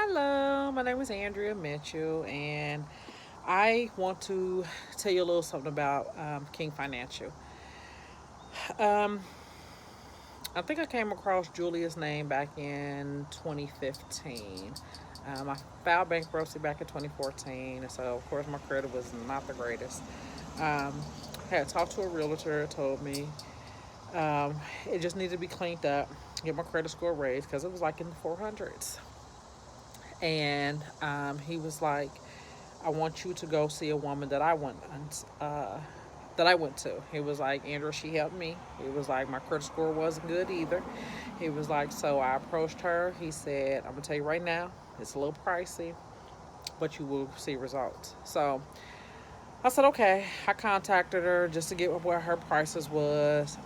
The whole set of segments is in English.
Hello, my name is Andrea Mitchell, and I want to tell you a little something about King Financial. Um, I think I came across Julia's name back in 2015. I filed bankruptcy back in 2014, and so of course my credit was not the greatest. Um, had talked to a realtor, told me it just needed to be cleaned up, get my credit score raised because it was like in the 400s. And he was like, I want you to go see a woman that I went to. He was like, Andrew, she helped me. He was like, my credit score wasn't good either. He was like, so I approached her. He said, I'm gonna tell you right now, it's a little pricey, but you will see results. So I said, okay. I contacted her just to get what her prices was,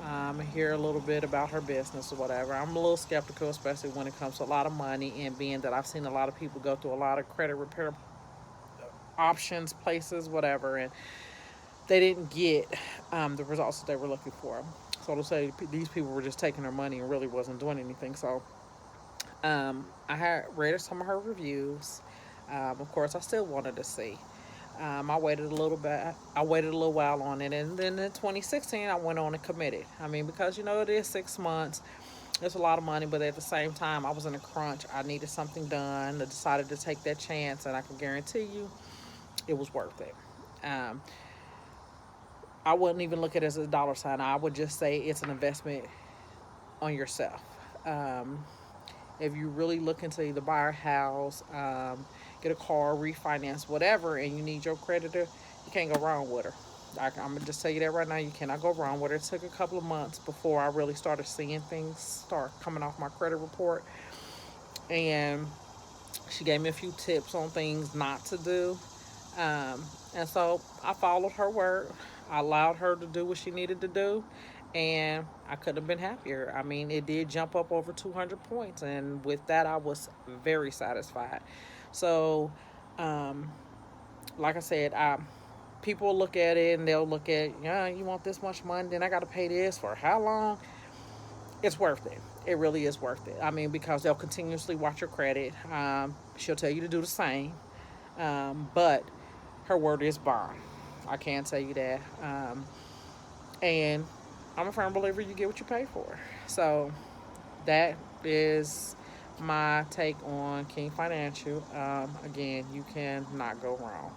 hear a little bit about her business or whatever. I'm a little skeptical, especially when it comes to a lot of money, and being that I've seen a lot of people go through a lot of credit repair options, places, whatever, and they didn't get the results that they were looking for. So to say, these people were just taking their money and really wasn't doing anything. So I had read some of her reviews. Of course, I still wanted to see. I waited a little bit. I waited a little while on it, and then in 2016, I went on and committed. I mean, because it is 6 months. It's a lot of money, but at the same time, I was in a crunch. I needed something done. I decided to take that chance, and I can guarantee you, it was worth it. Um, I wouldn't even look at it as a dollar sign. I would just say it's an investment on yourself. Um, if you really looking to either buy a house, get a car, refinance, whatever, and you need your creditor, you can't go wrong with her. I'm gonna just tell you that right now. You cannot go wrong with her. It took a couple of months before I really started seeing things start coming off my credit report, and she gave me a few tips on things not to do. And so I followed her word. I allowed her to do what she needed to do, and I couldn't have been happier. I mean, it did jump up over 200 points, and with that, I was very satisfied. So, um, like I said, people look at it and they'll look at, yeah, you want this much money, then I got to pay this for how long? It's worth it. It really is worth it. I mean, because they'll continuously watch your credit. She'll tell you to do the same, but her word is bond. I can tell you that. And I'm a firm believer you get what you pay for. So that is my take on King Financial. Again, you cannot go wrong.